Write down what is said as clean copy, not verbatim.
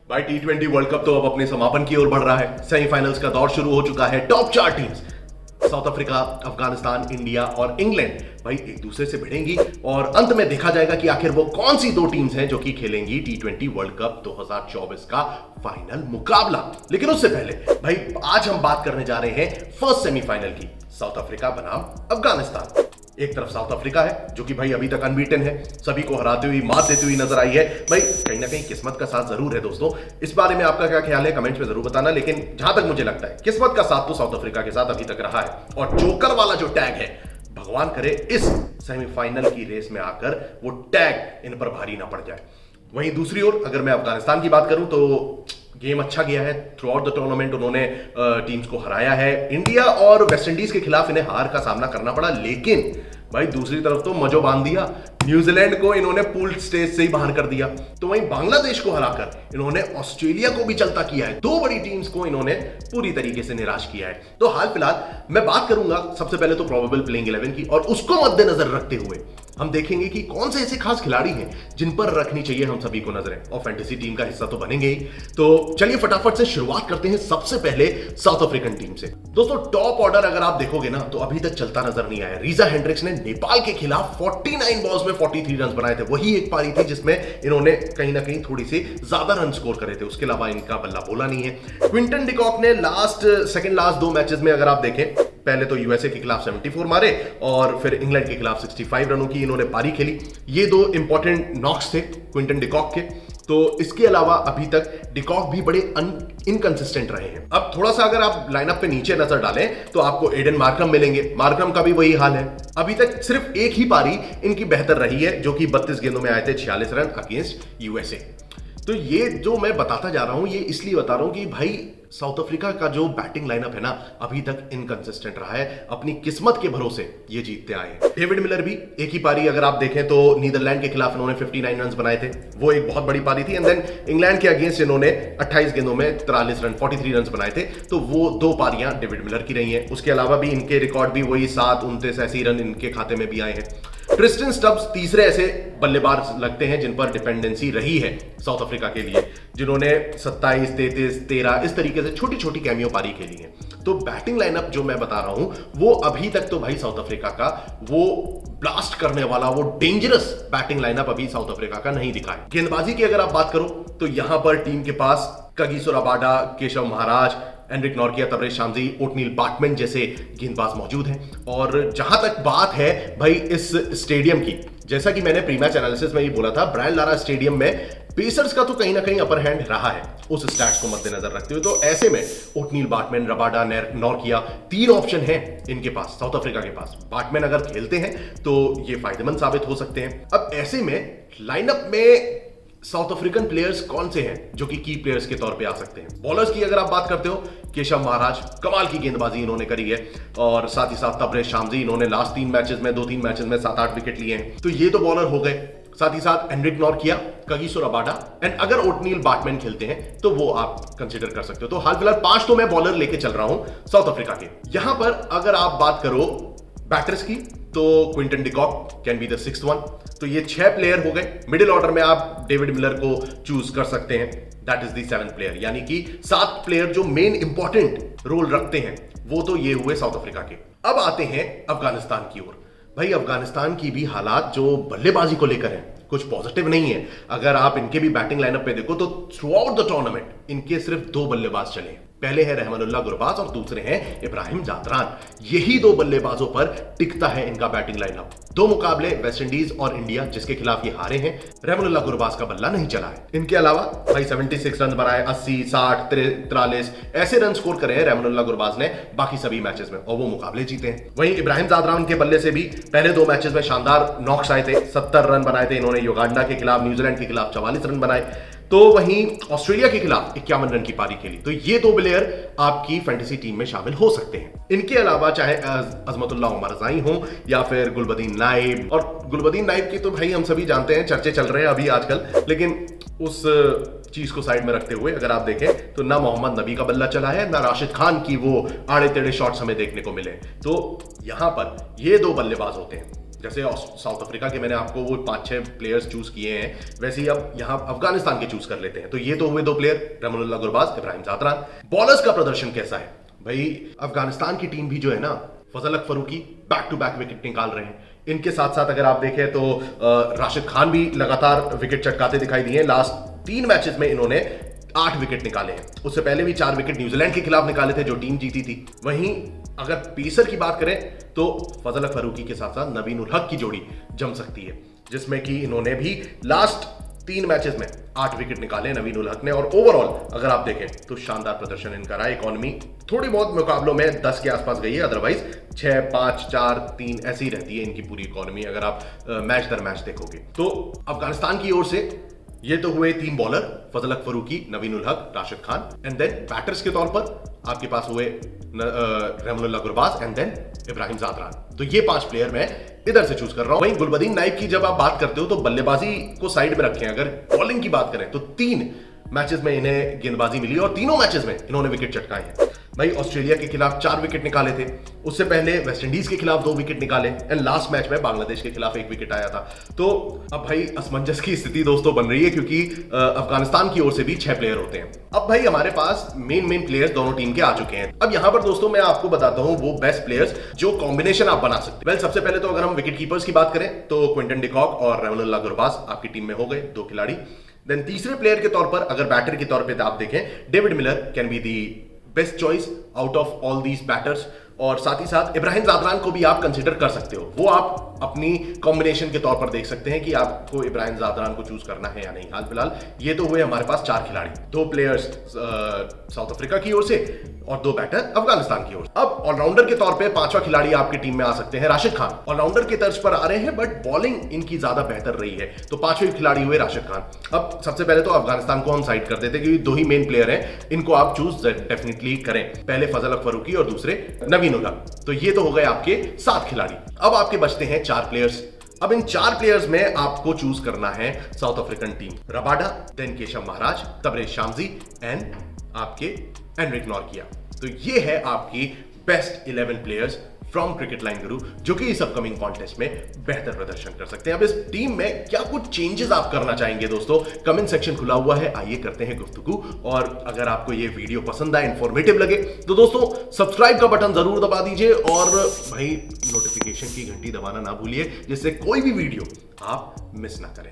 भाई T20 world cup तो अब अपने समापन की ओर बढ़ रहा है। सेमीफाइनल्स का दौर शुरू हो चुका है। Top 4 teams south Africa, Afghanistan, India और इंग्लैंड भाई एक दूसरे से भिड़ेंगी और अंत में देखा जाएगा कि आखिर वो कौन सी दो टीम्स हैं जो कि खेलेंगी T20 वर्ल्ड कप 2024 का फाइनल मुकाबला। लेकिन उससे पहले भाई आज हम बात करने जा रहे हैं फर्स्ट सेमीफाइनल की, साउथ अफ्रीका बनाम अफगानिस्तान। एक तरफ साउथ अफ्रीका है जो कि भाई अभी तक अनबीटन है, सभी को हराते हुई, मात देती हुई नजर आई है। भाई कहीं ना कहीं किस्मत का साथ जरूर है दोस्तों। इस बारे में आपका क्या ख्याल है कमेंट्स में जरूर बताना। लेकिन जहां तक मुझे लगता है किस्मत का साथ तो साउथ अफ्रीका के साथ अभी तक रहा है, और जोकर वाला जो टैग है, भगवान करे इस सेमीफाइनल की रेस में आकर वो टैग इन पर भारी ना पड़ जाए। वहीं दूसरी ओर अगर मैं अफगानिस्तान की बात करूं तो गेम अच्छा गया है। थ्रू आउट द टूर्नामेंट उन्होंने टीम्स को हराया है। इंडिया और वेस्टइंडीज के खिलाफ इन्हें हार का सामना करना पड़ा, लेकिन भाई दूसरी तरफ तो मजो बांध दिया। न्यूजीलैंड को इन्होंने पूल स्टेज से ही बाहर कर दिया। तो वहीं बांग्लादेश को हराकर इन्होंने ऑस्ट्रेलिया को भी चलता किया है। दो बड़ी टीम्स को इन्होंने पूरी तरीके से निराश किया है। तो हाल फिलहाल मैं बात करूंगा सबसे पहले तो प्रोबेबल प्लेइंग 11 की, और उसको मद्देनजर रखते हुए हम देखेंगे कि कौन से ऐसे खास खिलाड़ी हैं जिन पर रखनी चाहिए हम सभी को नजरें, और फैंटेसी टीम का हिस्सा तो बनेंगे ही। तो चलिए फटाफट से शुरुआत करते हैं सबसे पहले साउथ अफ्रीकन टीम से। दोस्तों टॉप ऑर्डर अगर आप देखोगे ना तो अभी तक चलता नजर नहीं आया। रीजा हेंड्रिक्स ने नेपाल के खिलाफ 49 बॉल्स में 43 रन बनाए थे। वही एक पारी थी जिसमें इन्होंने कहीं ना कहीं थोड़ी सी ज्यादा रन स्कोर करे थे। उसके अलावा इनका बल्ला बोला नहीं है। क्विंटन डिकॉक ने सेकंड लास्ट दो मैचेस में अगर आप देखें, पहले तो यूएसए के खिलाफ 74 मारे और फिर इंग्लैंड के खिलाफ 65 रनों की इन्होंने पारी खेली। ये दो इंपॉर्टेंट नॉक्स थे क्विंटन डिकॉक के। तो इसके अलावा अभी तक डिकॉक भी बड़े इनकंसिस्टेंट रहे हैं। अब थोड़ा सा अगर आप लाइनअप पे नीचे नजर डालें तो आपको एडन मार्क्रम मिलेंगे। मार्क्रम का भी वही हाल है। अभी तक सिर्फ एक ही पारी इनकी बेहतर रही है, जो कि 32 गेंदों में आए थे 46 रन अगेंस्ट यूएसए। तो ये जो मैं बताता जा रहा हूं ये इसलिए बता रहा हूं कि भाई साउथ अफ्रीका का जो बैटिंग लाइनअप है ना अभी तक इनकंसिस्टेंट रहा है। अपनी किस्मत के भरोसे ये जीतते आए हैं। डेविड मिलर भी एक ही पारी अगर आप देखें तो नीदरलैंड के खिलाफ इन्होंने 59 रन बनाए थे, वो एक बहुत बड़ी पारी थी। एंड देन इंग्लैंड के अगेंस्ट इन्होंने 28 गेंदों में 43 रन 43 रन बनाए थे। तो वो दो पारियां डेविड मिलर की रही हैं। उसके अलावा भी इनके रिकॉर्ड भी वही 7, 29 ऐसे रन इनके खाते में भी आए हैं। ट्रिस्टन स्टब्स तीसरे ऐसे बल्लेबाज लगते हैं जिन पर डिपेंडेंसी रही है साउथ अफ्रीका के लिए, जिन्होंने 27, 33, 13 इस तरीके से छोटी छोटी कैमियो पारी खेली है। तो बैटिंग लाइनअप जो मैं बता रहा हूं वो अभी तक तो भाई साउथ अफ्रीका का वो ब्लास्ट करने वाला, वो डेंजरस बैटिंग लाइनअप अभी साउथ अफ्रीका का नहीं दिखा है। गेंदबाजी की अगर आप बात करो तो यहां पर टीम के पास Kagiso Rabada, Keshav Maharaj, Anrich Nortje, Tabraiz Shamsi, Ottniel Baartman जैसे गेंदबाज मौजूद हैं। और जहां तक बात है भाई इस स्टेडियम की, जैसा कि मैंने प्री मैच एनालिसिस में ही बोला था, ब्रायन लारा स्टेडियम में पेसर्स का तो कहीं ना कहीं अपर हैंड रहा है उस स्टैट्स को मद्देनजर रखते हुए। तो ऐसे में Ottniel Baartman, Rabada, Nortje, 3 option हैं इनके पास, साउथ अफ्रीका के पास। बाटमैन अगर खेलते हैं तो ये फायदेमंद साबित हो सकते हैं। अब ऐसे में लाइनअप में साउथ अफ्रीकन प्लेयर्स कौन से हैं जो कि की प्लेयर्स के तौर पे आ सकते हैं? बॉलर्स की अगर आप बात करते हो, केशव महाराज कमाल की गेंदबाजी इन्होंने करी है, और साथ ही साथ तबरेज शामजी, इन्होंने लास्ट 3 मैचेस में 2-3 मैचेस में 7-8 विकेट लिए हैं। तो ये तो बॉलर हो गए। साथ ही साथ Anrich Nortje, Kagiso Rabada, and अगर ओटनील बाटमैन खेलते हैं तो वो आप कंसीडर कर सकते हो। तो हाल फिलहाल 5 तो मैं बॉलर लेके चल रहा हूं साउथ अफ्रीका के। यहां पर अगर आप बात करो बैटर्स की तो Quinton de Kock can be the 6th one. तो ये 6 प्लेयर हो गए। मिडिल ऑर्डर में आप डेविड मिलर को चूज कर सकते हैं, that is the 7th player. यानी कि 7 प्लेयर जो मेन इंपॉर्टेंट रोल रखते हैं वो तो ये हुए साउथ अफ्रीका के। अब आते हैं अफगानिस्तान की ओर। भाई अफगानिस्तान की भी हालात जो बल्लेबाजी को लेकर है कुछ पॉजिटिव नहीं है। अगर आप इनके भी बैटिंग लाइनअप पे देखो तो थ्रू आउट द टूर्नामेंट इनके सिर्फ 2 बल्लेबाज चले हैं। पहले है रहमानुल्लाह गुरबाज और दूसरे हैं इब्राहिम जादरान। यही 2 बल्लेबाजों पर टिकता है इनका बैटिंग लाइनअप। 2 मुकाबले वेस्टइंडीज और इंडिया जिसके खिलाफ ये हारे हैं, रहमानुल्लाह गुरबाज का बल्ला नहीं चला है। इनके अलावा भाई 76 रन बनाए, 80, 60, 43 ऐसे रन स्कोर करे हैं रहमानुल्लाह गुरबाज ने बाकी सभी मैचेस में, और वो मुकाबले जीते हैं। वहीं इब्राहिम जादरान के बल्ले से भी पहले 2 मैचेस में शानदार नॉक्स आए थे। 70 रन बनाए थे इन्होंने युगांडा के खिलाफ, न्यूजीलैंड के खिलाफ 44 रन बनाए। तो वहीं ऑस्ट्रेलिया के खिलाफ 51 रन की पारी खेली। तो ये 2 प्लेयर आपकी फैंटेसी टीम में शामिल हो सकते हैं। इनके अलावा चाहे अजमतुल्लाह उमरज़ाई हो या फिर गुलबदीन नाइब, और गुलबदीन नाइब की तो भाई हम सभी जानते हैं चर्चे चल रहे हैं अभी आजकल, लेकिन उस चीज को साइड में रखते हुए अगर आप देखें तो ना मोहम्मद नबी का बल्ला चला है, ना राशिद खान की वो आड़े टेढ़े शॉट्स हमें देखने को मिले। तो यहां पर ये 2 बल्लेबाज होते हैं जैसे साउथ अफ्रीका के मैंने आपको वो 5-6 प्लेयर्स चूज किए हैं, वैसे ही अब यहाँ अफगानिस्तान के चूज कर लेते हैं। तो ये तो हुए 2 प्लेयर, रहमानुल्लाह गुरबाज, इब्राहिम जादरान। बॉलर्स का प्रदर्शन कैसा है भाई? अफगानिस्तान की टीम भी जो है ना, Fazal Haq Farooqi back to back wicket निकाल रहे हैं। इनके साथ साथ अगर आप देखें तो राशिद खान भी लगातार विकेट चटकाते दिखाई दिए। लास्ट 3 मैचेस में इन्होंने 8 विकेट निकाले हैं। उससे पहले भी 4 विकेट न्यूजीलैंड के खिलाफ निकाले थे जो टीम जीती थी। वहीं अगर पेसर की बात करें तो फजल हक फरूकी के साथ साथ नवीन उल हक की जोड़ी जम सकती है, जिसमें कि इन्होंने भी लास्ट 3 मैचेस में 8 विकेट निकाले नवीन उल हक ने। और ओवरऑल अगर आप देखें तो शानदार प्रदर्शन इनका रहा। इकॉनमी थोड़ी बहुत मुकाबलों में 10 के आसपास गई है, अदरवाइज 6, 5, 4, 3 ऐसी ही रहती है इनकी पूरी इकॉनमी अगर आप मैच दर मैच देखोगे। तो अफगानिस्तान की ओर से ये तो हुए 3 bowler, Fazal Haq Farooqui, Naveen ul Haq, Rashid Khan. And then batters के तौर पर आपके पास हुए रहमानुल्लाह गुरबाज एंड देन इब्राहिम जादरान। तो ये 5 प्लेयर मैं इधर से चूज कर रहा हूं। वहीं गुलबदीन नाइब की जब आप बात करते हो तो बल्लेबाजी को साइड में रखें, अगर बॉलिंग की बात करें तो 3 मैचेस में इन्हें गेंदबाजी मिली और तीनों मैचेस में इन्होंने विकेट चटकाए हैं। भाई ऑस्ट्रेलिया के खिलाफ 4 विकेट निकाले थे, उससे पहले वेस्ट इंडीज के खिलाफ 2 विकेट निकाले एंड लास्ट मैच में बांग्लादेश के खिलाफ 1 विकेट आया था। तो अब भाई असमंजस की स्थिति दोस्तों बन रही है, क्योंकि अफगानिस्तान की ओर से भी 6 प्लेयर होते हैं। अब भाई हमारे पास मेन प्लेयर्स दोनों टीम के आ चुके हैं। अब यहां पर दोस्तों मैं आपको बताता हूं वो बेस्ट प्लेयर्स जो कॉम्बिनेशन आप बना सकते हैं। सबसे पहले तो अगर हम विकेट कीपर्स की बात करें तो क्विंटन डिकॉक और रहमानुल्लाह गुरबाज आपकी टीम में हो गए 2 खिलाड़ी। देन तीसरे प्लेयर के तौर पर अगर बैटर के तौर पे आप देखें, David Miller can be the best choice out of all these batters. और साथ ही साथ इब्राहिम जादरान को भी आप कंसीडर कर सकते हो, वो आप अपनी कॉम्बिनेशन के तौर पर देख सकते हैं कि आपको इब्राहिम जादरान को चूज करना है या नहीं। हाल फिलहाल ये तो हुए हमारे पास 4 खिलाड़ी, 2 प्लेयर्स साउथ अफ्रीका की ओर से और 2 बैटर अफगानिस्तान की ओर से। अब ऑलराउंडर के तौर पे 5वां खिलाड़ी आपकी टीम में आ सकते हैं राशिद खान। ऑलराउंडर के तर्ज पर आ रहे हैं बट बॉलिंग इनकी ज्यादा बेहतर रही है, तो 5वें खिलाड़ी हुए राशिद खान। अब सबसे पहले तो अफगानिस्तान को हम साइड कर देते हैं क्योंकि 2 ही मेन प्लेयर हैं, इनको आप चूज डेफिनेटली करें, पहले फजल हक फरूकी और दूसरे नवीन उल हक। तो ये तो हो गए आपके 7 खिलाड़ी। अब आपके बचते हैं 4 प्लेयर्स। अब इन 4 प्लेयर्स में आपको चूज करना है South African team, Rabada, then Keshav Maharaj, Tabraiz Shamsi and आपके एनरिक नॉर्किया। तो ये है आपकी best 11 players from cricket line guru जो कि इस अपकमिंग कॉन्टेस्ट में बेहतर प्रदर्शन कर सकते हैं। अब इस टीम में क्या कुछ चेंजेस आप करना चाहेंगे दोस्तों, कमेंट सेक्शन खुला हुआ है, आइए करते हैं गुफ्तगू। और अगर आपको ये वीडियो पसंद आए, इंफॉर्मेटिव लगे तो दोस्तों सब्सक्राइब का बटन जरूर दबा दीजिए और भाई नोटिफिकेशन की घंटी दबाना ना भूलिए, जिससे कोई भी वीडियो आप मिस ना करें।